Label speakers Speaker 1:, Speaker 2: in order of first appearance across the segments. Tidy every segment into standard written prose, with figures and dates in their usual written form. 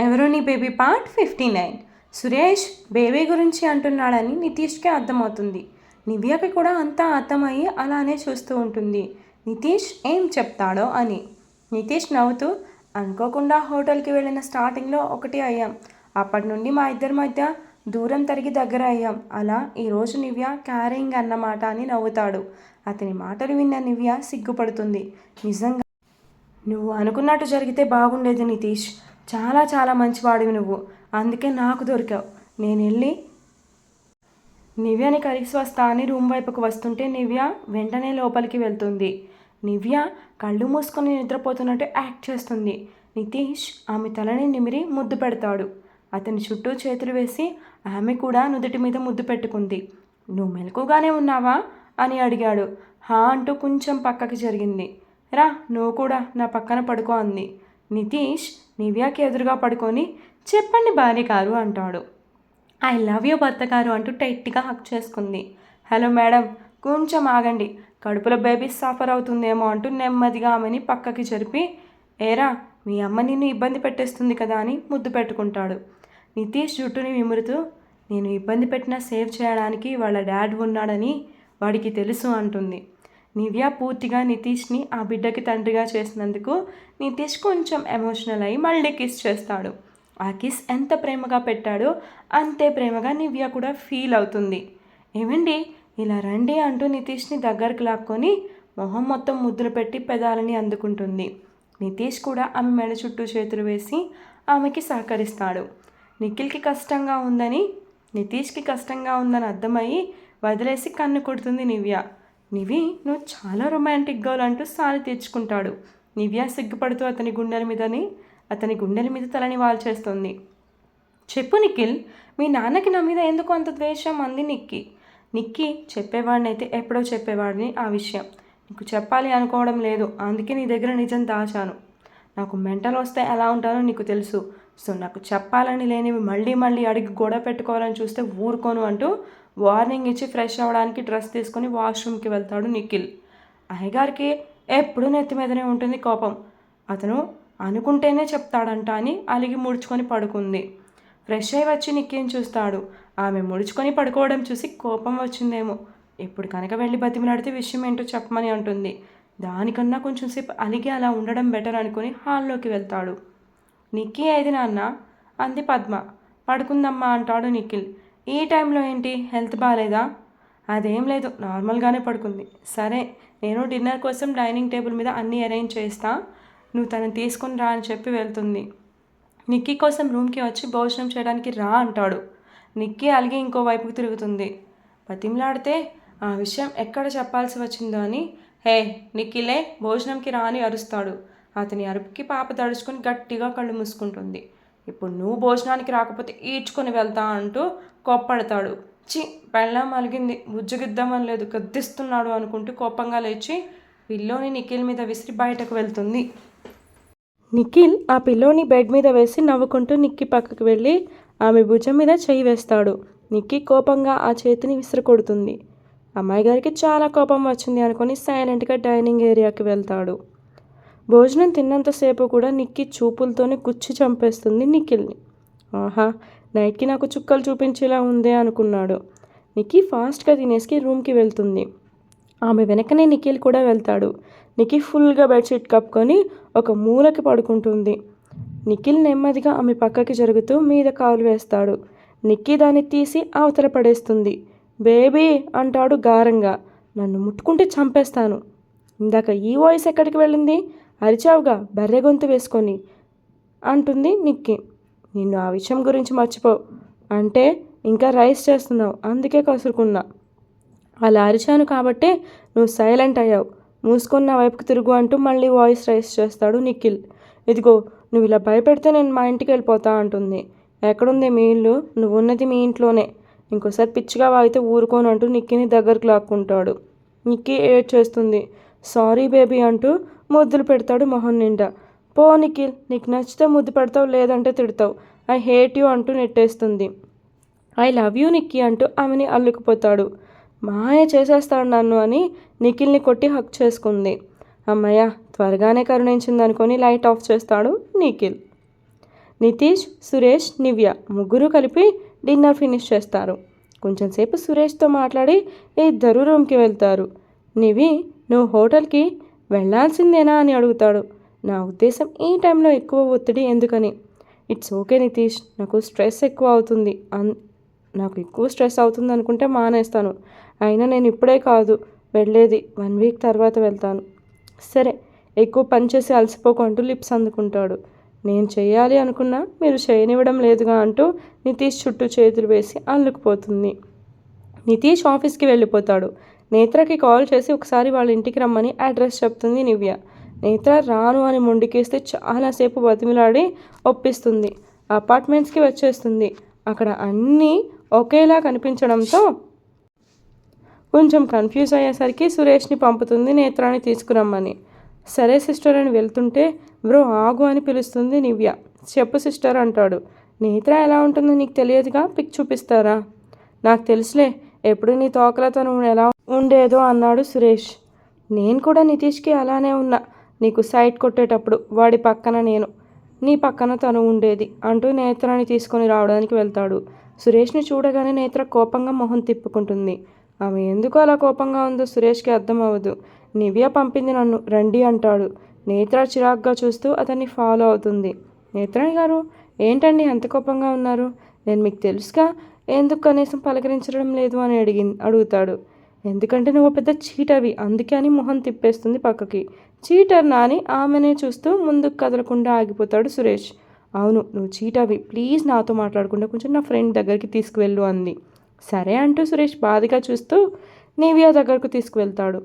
Speaker 1: ఎవరో నీ baby part 59. Suresh baby గురించి అంటున్నాడని నితీష్కి అర్థమవుతుంది. నివ్యకి కూడా అంతా అర్థమయ్యి అలానే చూస్తూ ఉంటుంది నితీష్ ఏం చెప్తాడో అని. నితీష్ నవ్వుతూ, అనుకోకుండా హోటల్కి వెళ్ళిన స్టార్టింగ్లో ఒకటి అయ్యాం. అప్పటి నుండి మా ఇద్దరి మధ్య దూరం తరిగి దగ్గర అయ్యాం. అలా ఈరోజు నివ్య క్యారింగ్ అన్నమాట అని నవ్వుతాడు. అతని మాటలు విన్న నివ్య సిగ్గుపడుతుంది. నిజంగా నువ్వు అనుకున్నట్టు జరిగితే బాగుండేది నితీష్. చాలా చాలా మంచివాడివి నువ్వు. అందుకే నాకు దొరికావు. నేను వెళ్ళి నివ్యని కలిసి వస్తా అని రూమ్ వైపుకు వస్తుంటే నివ్య వెంటనే లోపలికి వెళ్తుంది. నివ్య కళ్ళు మూసుకొని నిద్రపోతున్నట్టు యాక్ట్ చేస్తుంది. నితీష్ ఆమె తలని నిమిరి ముద్దు పెడతాడు. అతని చుట్టూ చేతులు వేసి ఆమె కూడా నుదుటి మీద ముద్దు పెట్టుకుంది. నువ్వు మెలకుగానే ఉన్నావా అని అడిగాడు. హా అంటూ కొంచెం పక్కకి జరిగింది. రా నువ్వు కూడా నా పక్కన పడుకో అంది. నితీష్ నివ్యాకి ఎదురుగా పడుకొని, చెప్పండి భార్య గారు అంటాడు. ఐ లవ్ యూ భర్త గారు అంటూ టైట్గా హక్ చేసుకుంది. హలో మేడం, కొంచెం ఆగండి, కడుపులో బేబీ సఫర్ అవుతుందేమో అంటూ నెమ్మదిగా ఆమెని పక్కకి జరిపి, ఏరా మీ అమ్మ నిన్ను ఇబ్బంది పెట్టేస్తుంది కదా అని ముద్దు పెట్టుకుంటాడు. నితీష్ జుట్టుని విమురుతూ, నేను ఇబ్బంది పెట్టినా సేవ్ చేయడానికి వాళ్ళ డాడ్ ఉన్నాడని వాడికి తెలుసు అంటుంది. నివ్య పూర్తిగా నితీష్ని ఆ బిడ్డకి తండ్రిగా చేసినందుకు నితీష్ కొంచెం ఎమోషనల్ అయ్యి మళ్ళీ కిస్ చేస్తాడు. ఆ కిస్ ఎంత ప్రేమగా పెట్టాడో అంతే ప్రేమగా నివ్య కూడా ఫీల్ అవుతుంది. ఏమండి ఇలా రండి అంటూ నితీష్ని దగ్గరకు లాక్కొని మొహం మొత్తం ముద్దులు పెట్టి పెదాలని అందుకుంటుంది. నితీష్ కూడా ఆమె మెడ చుట్టూ చేతులు వేసి ఆమెకి సహకరిస్తాడు. నిఖిల్కి కష్టంగా ఉందని నితీష్కి కష్టంగా ఉందని అర్థమయ్యి వదిలేసి కన్ను కొడుతుంది నివ్య. నివి నువ్వు చాలా రొమాంటిక్ గర్ల్ అంటూ సారి తీర్చుకుంటాడు. నివ్య సిగ్గుపడుతూ అతని గుండెల మీద తలని వాల్చేస్తుంది. చెప్పు నిఖిల్, మీ నాన్నకి నా మీద ఎందుకు అంత ద్వేషం అంది నిక్కి చెప్పేవాడినైతే ఎప్పుడో చెప్పేవాడిని ఆ విషయం. నీకు చెప్పాలి అనుకోవడం లేదు, అందుకే నీ దగ్గర నిజం దాచాను. నాకు మెంటల్ వస్తే ఎలా ఉంటానో నీకు తెలుసు. సో నాకు చెప్పాలని లేనివి మళ్ళీ మళ్ళీ అడిగి గొడవ పెట్టుకోవాలని చూస్తే ఊరుకోను అంటూ వార్నింగ్ ఇచ్చి ఫ్రెష్ అవ్వడానికి డ్రెస్ తీసుకొని వాష్రూమ్కి వెళ్తాడు నిఖిల్. అయ్యగారికి ఎప్పుడూ నెత్తి మీదనే ఉంటుంది కోపం. అతను అనుకుంటేనే చెప్తాడంట అని అలిగి ముడుచుకొని పడుకుంది. ఫ్రెష్ అయి వచ్చి నిక్కిని చూస్తాడు. ఆమె ముడుచుకొని పడుకోవడం చూసి కోపం వచ్చిందేమో. ఇప్పుడు కనుక వెళ్ళి బతిమలాడితే విషయం ఏంటో చెప్పమని అంటుంది. దానికన్నా కొంచెం సేపు అలిగి అలా ఉండడం బెటర్ అనుకుని హాల్లోకి వెళ్తాడు. నిక్కీ ఏది నాన్న అంది పద్మ. పడుకుందమ్మా అంటాడు నిఖిల్. ఈ టైంలో ఏంటి, హెల్త్ బాగాలేదా? అదేం లేదు, నార్మల్గానే పడుకుంది. సరే నేను డిన్నర్ కోసం డైనింగ్ టేబుల్ మీద అన్నీ అరేంజ్ చేస్తా, నువ్వు తనని తీసుకొని రా అని చెప్పి వెళ్తుంది. నిక్కీ కోసం రూమ్కి వచ్చి భోజనం చేయడానికి రా అంటాడు. నిక్కీ అలిగి ఇంకోవైపుకి తిరుగుతుంది. బతిమలాడితే ఆ విషయం ఎక్కడ చెప్పాల్సి వచ్చిందో అని, హే నిఖిలే భోజనంకి రా అని అరుస్తాడు. అతని అరుపుకి పాప తడుచుకొని గట్టిగా కళ్ళు మూసుకుంటుంది. ఇప్పుడు నువ్వు భోజనానికి రాకపోతే ఈడ్చుకొని వెళ్తా అంటూ కోప్పడతాడు. పెళ్ళాం అలిగింది, బుజ్జగిద్దామని లేదు, గద్దిస్తున్నాడు అనుకుంటూ కోపంగా లేచి పిల్లోని నిఖిల్ మీద విసిరి బయటకు వెళ్తుంది. నిఖిల్ ఆ పిల్లోని బెడ్ మీద వేసి నవ్వుకుంటూ నిక్కి పక్కకు వెళ్ళి ఆమె భుజం మీద చేయి వేస్తాడు. నిక్కి కోపంగా ఆ చేతిని విసిరి కొడుతుంది. అమ్మాయి గారికి చాలా కోపం వచ్చింది అనుకొని సైలెంట్గా డైనింగ్ ఏరియాకి వెళ్తాడు. భోజనం తిన్నంతసేపు కూడా నిక్కి చూపులతోనే గుచ్చి చంపేస్తుంది నిఖిల్ని. ఆహా, నైట్కి నాకు చుక్కలు చూపించేలా ఉందే అనుకున్నాడు. నిక్కీ ఫాస్ట్గా తినేసి రూమ్కి వెళ్తుంది. ఆమె వెనకనే నిఖిల్ కూడా వెళ్తాడు. నిక్కీ ఫుల్గా బెడ్షీట్ కప్పుకొని ఒక మూలకి పడుకుంటుంది. నిఖిల్ నెమ్మదిగా ఆమె పక్కకి జరుగుతూ మీద కాలు వేస్తాడు. నిక్కీ దాన్ని తీసి అవతల పడేస్తుంది. బేబీ అంటాడు గారంగా. నన్ను ముట్టుకుంటే చంపేస్తాను. ఇందాక ఈ వాయిస్ ఎక్కడికి వెళ్ళింది, అరిచావుగా బర్రె గొంతు వేసుకొని అంటుంది నిక్కీ. నిన్ను ఆ విషయం గురించి మర్చిపో. అంటే ఇంకా రైస్ చేస్తున్నావు, అందుకే కసురుకున్నా. అలా అరిచాను కాబట్టే నువ్వు సైలెంట్ అయ్యావు. మూసుకొని నా వైపుకి తిరుగు అంటూ మళ్ళీ వాయిస్ రైస్ చేస్తాడు నిఖిల్. ఇదిగో నువ్వు ఇలా భయపెడితే నేను మా ఇంటికి వెళ్ళిపోతా అంటుంది. ఎక్కడుంది మీ ఇల్లు, నువ్వు ఉన్నది మీ ఇంట్లోనే. ఇంకోసారి పిచ్చిగా వాగితే ఊరుకోను అంటూ నిక్కీని దగ్గరకు లాక్కుంటాడు. నిక్కీ ఏడ్ చేస్తుంది. సారీ బేబీ అంటూ ముద్దులు పెడతాడు మొహం నిండా. పో నిఖిల్, నీకు నచ్చితే ముద్దు పెడతావు, లేదంటే తిడతావు. ఐ హేట్ యూ అంటూ నెట్టేస్తుంది. ఐ లవ్ యూ నిక్కీ అంటూ ఆమెని అల్లుకుపోతాడు. మాయ చేసేస్తాడు నన్ను అని నిఖిల్ని కొట్టి హక్ చేసుకుంది. అమ్మయ్య త్వరగానే కరుణించింది అనుకొని లైట్ ఆఫ్ చేస్తాడు నిఖిల్. నితీష్, సురేష్, నివ్య ముగ్గురు కలిపి డిన్నర్ ఫినిష్ చేస్తారు. కొంచెంసేపు సురేష్తో మాట్లాడి ఇద్దరు రూమ్కి వెళ్తారు. నివి, నువ్వు హోటల్కి వెళ్ళాల్సిందేనా అని అడుగుతాడు. నా ఉద్దేశం ఈ టైంలో ఎక్కువ ఒత్తిడి ఎందుకని. ఇట్స్ ఓకే నితీష్, నాకు ఎక్కువ స్ట్రెస్ అవుతుంది అనుకుంటే మానేస్తాను. అయినా నేను ఇప్పుడే కాదు వెళ్ళేది, 1 వీక్ తర్వాత వెళ్తాను. సరే, ఎక్కువ పని చేసి అలసిపోకు అంటూ లిప్స్ అందుకుంటాడు. నేను చేయాలి అనుకున్నా మీరు చేయనివ్వడం లేదుగా అంటూ నితీష్ చుట్టూ చేతులు వేసి అల్లుకుపోతుంది. నితీష్ ఆఫీస్కి వెళ్ళిపోతాడు. నేత్రకి కాల్ చేసి ఒకసారి వాళ్ళ ఇంటికి రమ్మని అడ్రస్ చెప్తుంది నివ్య. నేత్ర రాను అని మొండికేస్తే చాలాసేపు బతిమిలాడి ఒప్పిస్తుంది. అపార్ట్మెంట్స్కి వచ్చేస్తుంది. అక్కడ అన్నీ ఒకేలా కనిపించడంతో కొంచెం కన్ఫ్యూజ్ అయ్యేసరికి సురేష్ని పంపుతుంది నేత్రాన్ని తీసుకురమ్మని. సరే సిస్టర్ అని వెళ్తుంటే బ్రో ఆగు అని పిలుస్తుంది నివ్య. చెప్పు సిస్టర్ అంటాడు. నేత్ర ఎలా ఉంటుందో నీకు తెలియదుగా, పిక్ చూపిస్తారా? నాకు తెలుసులే, ఎప్పుడు నీ తోకలతో నువ్వు ఎలా ఉండేదో అన్నాడు సురేష్. నేను కూడా నితీష్కి అలానే ఉన్నా, నీకు సైట్ కొట్టేటప్పుడు వాడి పక్కన నేను, నీ పక్కన తను ఉండేది అంటూ నేత్రాన్ని తీసుకొని రావడానికి వెళ్తాడు. సురేష్ని చూడగానే నేత్ర కోపంగా మొహం తిప్పుకుంటుంది. ఆమె ఎందుకు అలా కోపంగా ఉందో సురేష్కి అర్థం అవ్వదు. నివ్య పంపింది నన్ను, రండి అంటాడు. నేత్ర చిరాగ్గా చూస్తూ అతన్ని ఫాలో అవుతుంది. నేత్రాణి గారు, ఏంటండి అంత కోపంగా ఉన్నారు? నేను మీకు తెలుసుగా, ఎందుకు కనీసం పలకరించడం లేదు అని అడుగుతాడు. ఎందుకంటే నువ్వు పెద్ద చీటవి, అందుకే అని మొహం తిప్పేస్తుంది పక్కకి. చీటర్ నాని ఆమెనే చూస్తూ ముందుకు కదలకుండా ఆగిపోతాడు సురేష్. అవును, నువ్వు చీటవి, ప్లీజ్ నాతో మాట్లాడకుండా కొంచెం నా ఫ్రెండ్ దగ్గరికి తీసుకువెళ్ళు అంది. సరే అంటూ సురేష్ బాధగా చూస్తూ నివ్య దగ్గరకు తీసుకువెళ్తాడు.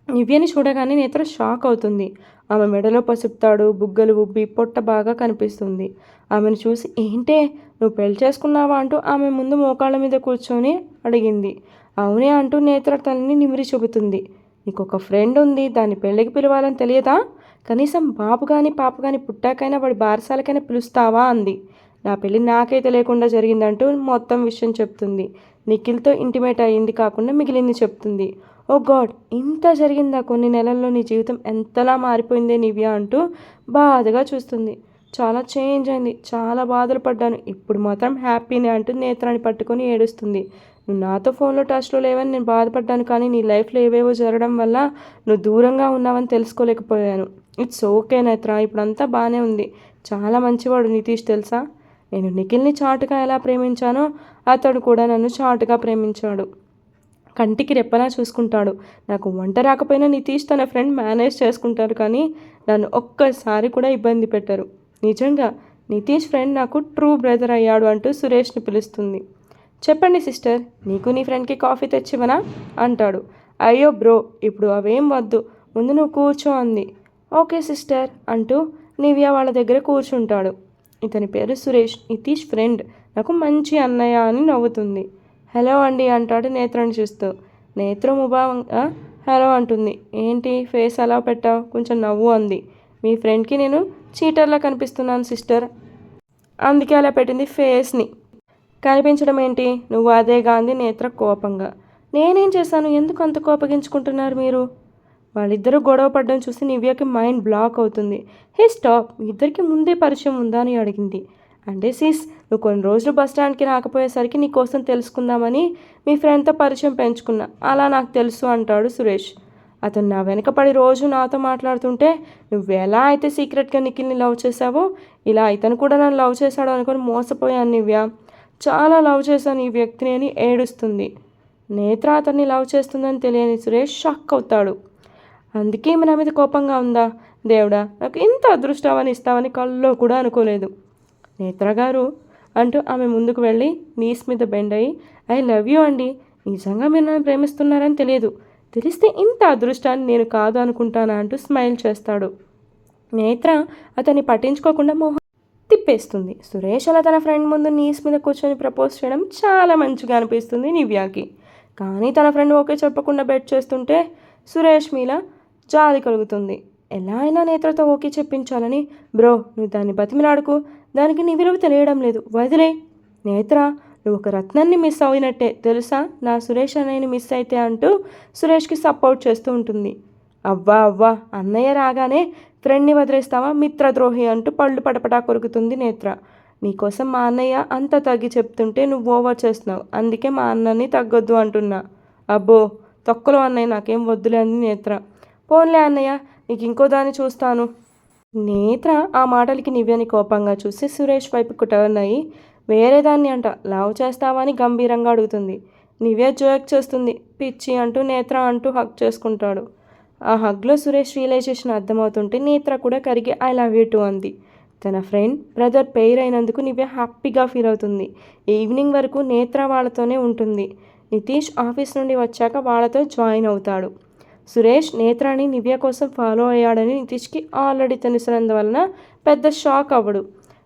Speaker 1: నివ్యని చూడగానే నేత్ర షాక్ అవుతుంది. ఆమె మెడలో పసుపుతాడు, బుగ్గలు ఉబ్బి పొట్ట బాగా కనిపిస్తుంది. ఆమెను చూసి ఏంటే నువ్వు పెళ్లి చేసుకున్నావా అంటూ ఆమె ముందు మోకాళ్ళ మీద కూర్చొని అడిగింది. అవునే అంటూ నేత్ర తల్లిని నిమిరి చూపుతుంది. నీకు ఒక ఫ్రెండ్ ఉంది, దాన్ని పెళ్ళికి పిలవాలని తెలియదా? కనీసం బాబు కానీ పాప కానీ పుట్టాకైనా వాడి బారసాలకైనా పిలుస్తావా అంది. నా పెళ్ళి నాకే తెలియకుండా జరిగిందంటూ మొత్తం విషయం చెప్తుంది. నిఖిల్తో ఇంటిమేట్ అయ్యింది కాకుండా మిగిలింది చెప్తుంది. ఓ గాడ్, ఇంత జరిగిందా? కొన్ని నెలల్లో నీ జీవితం ఎంతలా మారిపోయిందే నివ్య అంటూ బాధగా చూస్తుంది. చాలా చేంజ్ అయింది, చాలా బాధలు పడ్డాను, ఇప్పుడు మాత్రం హ్యాపీనే అంటూ నేత్రాన్ని పట్టుకొని ఏడుస్తుంది. నువ్వు నాతో ఫోన్లో టచ్లో లేవని నేను బాధపడ్డాను, కానీ నీ లైఫ్లో ఏవేవో జరగడం వల్ల నువ్వు దూరంగా ఉన్నావని తెలుసుకోలేకపోయాను. ఇట్స్ ఓకే నేత్ర, ఇప్పుడంతా బాగానే ఉంది. చాలా మంచివాడు నితీష్ తెలుసా. నేను నిఖిల్ని చాటుగా ఎలా ప్రేమించానో అతడు కూడా నన్ను చాటుగా ప్రేమించాడు. కంటికి రెప్పలా చూసుకుంటాడు. నాకు వంట రాకపోయినా నితీష్ తన ఫ్రెండ్ మేనేజ్ చేసుకుంటారు, కానీ నన్ను ఒక్కసారి కూడా ఇబ్బంది పెట్టరు. నిజంగా నితీష్ ఫ్రెండ్ నాకు ట్రూ బ్రదర్ అయ్యాడు అంటూ సురేష్ని పిలుస్తుంది. చెప్పండి సిస్టర్, నీకు నీ ఫ్రెండ్కి కాఫీ తెచ్చివనా అంటాడు. అయ్యో బ్రో, ఇప్పుడు అవేం వద్దు, ముందు నువ్వు కూర్చో అంది. ఓకే సిస్టర్ అంటూ నివ్య వాళ్ళ దగ్గర కూర్చుంటాడు. ఇతని పేరు సురేష్, నితీష్ ఫ్రెండ్, నాకు మంచి అన్నయ్య అని నవ్వుతుంది. హలో అండి అంటాడు నేత్రని చూస్తూ. నేత్రం ఉభావంగా హలో అంటుంది. ఏంటి ఫేస్ అలా పెట్టావు, కొంచెం నవ్వు అంది. మీ ఫ్రెండ్కి నేను చీటర్లా కనిపిస్తున్నాను సిస్టర్, అందుకే అలా పెట్టింది ఫేస్ని. కనిపించడం ఏంటి, నువ్వు అదేగా అంది నేత్ర కోపంగా. నేనేం చేశాను, ఎందుకు అంత కోపగించుకుంటున్నారు మీరు? వాళ్ళిద్దరూ గొడవ పడ్డం చూసి నివ్యకి మైండ్ బ్లాక్ అవుతుంది. హే స్టాప్, మీ ఇద్దరికి ముందే పరిచయం ఉందా అని అడిగింది. అంటే సిస్, నువ్వు కొన్ని రోజులు బస్ స్టాండ్కి రాకపోయేసరికి నీ కోసం తెలుసుకుందామని మీ ఫ్రెండ్తో పరిచయం పెంచుకున్నా, అలా నాకు తెలుసు అంటాడు సురేష్. అతను నా వెనకపడి రోజు నాతో మాట్లాడుతుంటే నువ్వు ఎలా అయితే సీక్రెట్గా నిఖిల్ని లవ్ చేసావో, ఇలా ఇతను కూడా నన్ను లవ్ చేశాడు అనుకొని మోసపోయాను నివ్య. చాలా లవ్ చేశాను ఈ వ్యక్తిని అని ఏడుస్తుంది. నేత్ర అతన్ని లవ్ చేస్తుందని తెలియని సురేష్ షాక్ అవుతాడు. అందుకే నా మీద కోపంగా ఉందా? దేవుడా, నాకు ఇంత అదృష్టాన్ని ఇస్తామని కల్లో కూడా అనుకోలేదు. నేత్ర గారు అంటూ ఆమె ముందుకు వెళ్ళి నీస్ మీద బెండ్ అయ్యి, ఐ లవ్ యూ అండి, నిజంగా మీరు నన్ను ప్రేమిస్తున్నారని తెలియదు, తెలిస్తే ఇంత అదృష్టాన్ని నేను కాదు అనుకుంటానా అంటూ స్మైల్ చేస్తాడు. నేత్ర అతన్ని పట్టించుకోకుండా మొహం తిప్పేస్తుంది. సురేష్ అలా తన ఫ్రెండ్ ముందు నీస్ మీద కూర్చొని ప్రపోజ్ చేయడం చాలా మంచిగా అనిపిస్తుంది నివ్యాకి. కానీ తన ఫ్రెండ్ ఓకే చెప్పకుండా బెట్ చేస్తుంటే సురేష్ మీద జాలి కలుగుతుంది. ఎలా అయినా నేత్రతో ఓకే చెప్పించాలని. బ్రో, నువ్వు దాన్ని బతిమిలాడుకు, దానికి నీ విలువ తెలియడం లేదు, వదిలే. నేత్ర, నువ్వు ఒక రత్నాన్ని మిస్ అయినట్టే తెలుసా, నా సురేష్ అన్నయ్యని మిస్ అయితే అంటూ సురేష్కి సపోర్ట్ చేస్తూ ఉంటుంది. అవ్వా అన్నయ్య రాగానే ఫ్రెండ్ని వదిలేస్తావా, మిత్రద్రోహి అంటూ పళ్ళు పటపటా కొరుకుతుంది నేత్ర. నీకోసం మా అన్నయ్య అంత తగ్గి చెప్తుంటే నువ్వు ఓవర్ చేస్తున్నావు, అందుకే మా అన్నని తగ్గొద్దు అంటున్నా. అబ్బో తొక్కలో అన్నయ్య, నాకేం వద్దులే అంది నేత్ర. పోన్లే అన్నయ్య, నీకు ఇంకో దాన్ని చూస్తాను. నేత్ర ఆ మాటలకి నివ్యని కోపంగా చూసి సురేష్ వైపుకు టర్న్ అయ్యి వేరే దాన్ని అంట లవ్ చేస్తావా అని గంభీరంగా అడుగుతుంది. నివ్య జోక్ చేస్తుంది. పిచ్చి అంటూ నేత్ర అంటూ హక్ చేసుకుంటాడు. ఆ హగ్లో సురేష్ రియలైజేషన్ అర్థమవుతుంటే నేత్ర కూడా కరిగి ఐ లవ్ యూ టూ అంది. తన ఫ్రెండ్ బ్రదర్ పెయిర్ అయినందుకు నివ్య హ్యాపీగా ఫీల్ అవుతుంది. ఈవినింగ్ వరకు నేత్ర వాళ్ళతోనే ఉంటుంది. నితీష్ ఆఫీస్ నుండి వచ్చాక వాళ్ళతో జాయిన్ అవుతాడు. సురేష్ నేత్రాని నివ్య కోసం ఫాలో అయ్యాడని నితీష్కి ఆల్రెడీ తెలిసినందువలన పెద్ద షాక్ అవ్వడు.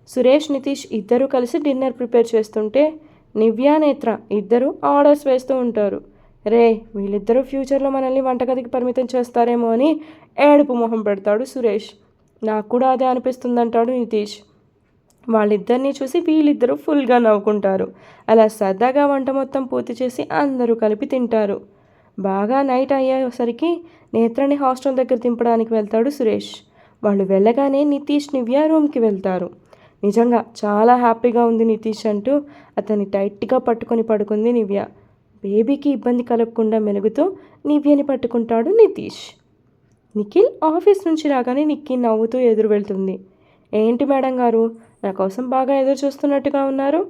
Speaker 1: సురేష్ నితీష్ ఇద్దరూ కలిసి డిన్నర్ ప్రిపేర్ చేస్తుంటే నివ్య నేత్ర ఇద్దరు ఆర్డర్స్ వేస్తూ ఉంటారు. రే వీళ్ళిద్దరూ ఫ్యూచర్లో మనల్ని వంటగదికి పరిమితం చేస్తారేమో అని ఏడుపు మొహం పెడతాడు సురేష్. నాకు కూడా అదే అనిపిస్తుందంటాడు నితీష్. వాళ్ళిద్దరినీ చూసి వీళ్ళిద్దరూ ఫుల్గా నవ్వుకుంటారు. అలా సరదాగా వంట మొత్తం పూర్తి చేసి అందరూ కలిపి తింటారు. బాగా నైట్ అయ్యేసరికి నేత్రని హాస్టల్ దగ్గర దింపడానికి వెళ్తాడు సురేష్. వాళ్ళు వెళ్ళగానే నితీష్ నివ్య రూమ్కి వెళ్తారు. నిజంగా చాలా హ్యాపీగా ఉంది నితీష్ అంటూ అతన్ని టైట్గా పట్టుకొని పడుకుంది నివ్య. బేబీకి ఇబ్బంది కలగకుండా మెలుగుతూ నివ్యని పట్టుకుంటాడు నితీష్. నిఖిల్ ఆఫీస్ నుంచి రాగానే నిక్కి నవ్వుతూ ఎదురు వెళ్తుంది. ఏంటి మేడం గారు, నా కోసం బాగా ఎదురు చూస్తున్నట్టుగా ఉన్నారు,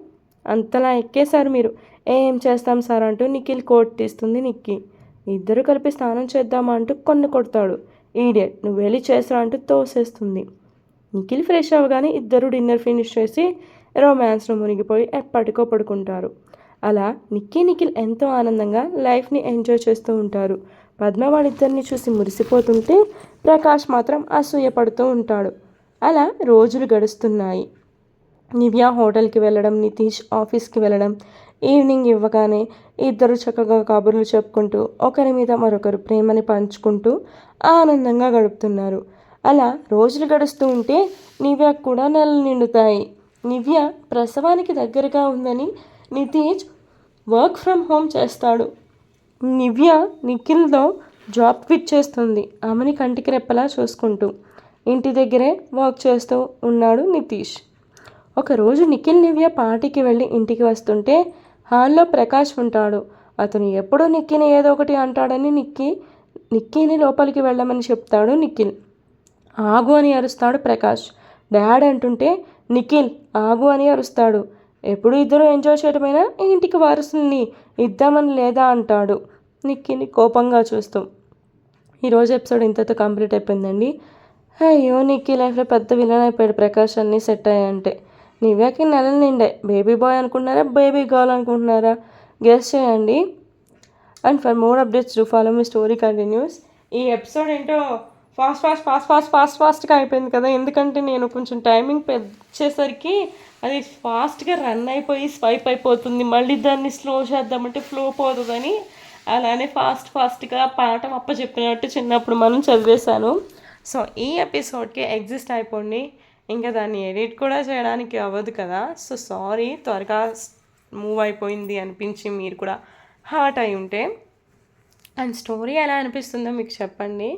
Speaker 1: అంతలా ఎక్కేశారు మీరు. ఏం చేస్తాం సార్ అంటూ నిఖిల్ కోట్ తీస్తుంది నిక్కి. ఇద్దరు కలిపి స్నానం చేద్దామా అంటూ కొడతాడు. ఈడియట్, నువ్వు వెళ్ళి చేసరా అంటూ తోసేస్తుంది. నిఖిల్ ఫ్రెష్ అవ్వగానే ఇద్దరు డిన్నర్ ఫినిష్ చేసి రొమాన్స్లో మునిగిపోయి ఎప్పటికో పడుకుంటారు. అలా నిఖిల్ ఎంతో ఆనందంగా లైఫ్ని ఎంజాయ్ చేస్తూ ఉంటారు. పద్మ వాళ్ళిద్దరిని చూసి మురిసిపోతుంటే ప్రకాష్ మాత్రం అసూయపడుతూ ఉంటాడు. అలా రోజులు గడుస్తున్నాయి. నివ్య హోటల్కి వెళ్ళడం, నితీష్ ఆఫీస్కి వెళ్ళడం. ఈవినింగ్ ఇవ్వగానే ఇద్దరు చక్కగా కబుర్లు చెప్పుకుంటూ ఒకరి మీద మరొకరు ప్రేమని పంచుకుంటూ ఆనందంగా గడుపుతున్నారు. అలా రోజులు గడుస్తూ ఉంటే నివ్యకు కూడా నెలలు నిండుతాయి. నివ్య ప్రసవానికి దగ్గరగా ఉందని నితీష్ వర్క్ ఫ్రమ్ హోమ్ చేస్తాడు. నివ్య నిఖిల్తో జాబ్ క్విట్ చేస్తుంది. ఆమెని కంటికి రెప్పలా చూసుకుంటూ ఇంటి దగ్గరే వర్క్ చేస్తూ ఉన్నాడు నితీష్. ఒకరోజు నిఖిల్ నివ్య పార్టీకి వెళ్ళి ఇంటికి వస్తుంటే హాల్లో ప్రకాష్ ఉంటాడు. అతను ఎప్పుడూ నిక్కీని ఏదో ఒకటి అంటాడని నిక్కీని లోపలికి వెళ్ళమని చెప్తాడు నిఖిల్. ఆగు అని అరుస్తాడు ప్రకాష్. డాడ్ అంటుంటే నిఖిల్ ఆగు అని అరుస్తాడు. ఎప్పుడు ఇద్దరు ఎంజాయ్ చేయడమైనా ఇంటికి వారసుల్ని ఇద్దామని లేదా అంటాడు నిక్కీని కోపంగా చూస్తూ. ఈరోజు ఎపిసోడ్ ఇంతతో కంప్లీట్ అయిపోయిందండి. అయ్యో నిక్కీ లైఫ్లో పెద్ద విలన్ అయిపోయాడు ప్రకాష్, అన్నీ సెట్ అయ్యాయంటే. నివ్యాకి నెలలు నిండే. బేబీ బాయ్ అనుకుంటున్నారా, బేబీ గర్ల్ అనుకుంటున్నారా, గెస్ చేయండి. And for more updates do follow my story continuous. ఈ ఎపిసోడ్ ఏంటో ఫాస్ట్గా అయిపోయింది కదా, ఎందుకంటే నేను కొంచెం టైమింగ్ పెంచేసరికి అది ఫాస్ట్గా రన్ అయిపోయి స్వైప్ అయిపోతుంది. మళ్ళీ దాన్ని స్లో చేద్దామంటే ఫ్లో పోతుందని అలానే ఫాస్ట్గా పాఠం చెప్పినట్టు చిన్నప్పుడు మనం చదివేశాను. సో ఈ ఎపిసోడ్కి ఎగ్జిస్ట్ అయిపోండి, ఇంకా దాన్ని ఎడిట్ కూడా చేయడానికి అవ్వదు కదా. సో సారీ, త్వరగా మూవ్ అయిపోయింది అనిపించి మీరు కూడా హర్ట్ అయి ఉంటే. అండ్ స్టోరీ ఎలా అనిపిస్తుందో మీకు చెప్పండి.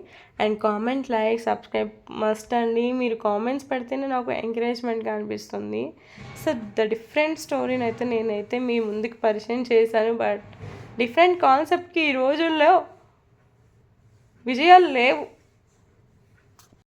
Speaker 1: And comment, like, subscribe must అండి. మీరు కామెంట్స్ పెడితేనే నాకు ఎంకరేజ్మెంట్గా అనిపిస్తుంది. సో డిఫరెంట్ స్టోరీని అయితే నేనైతే మీ ముందుకు పరిచయం చేశాను. బట్ డిఫరెంట్ కాన్సెప్ట్కి ఈ రోజుల్లో విజయాలు లేవు.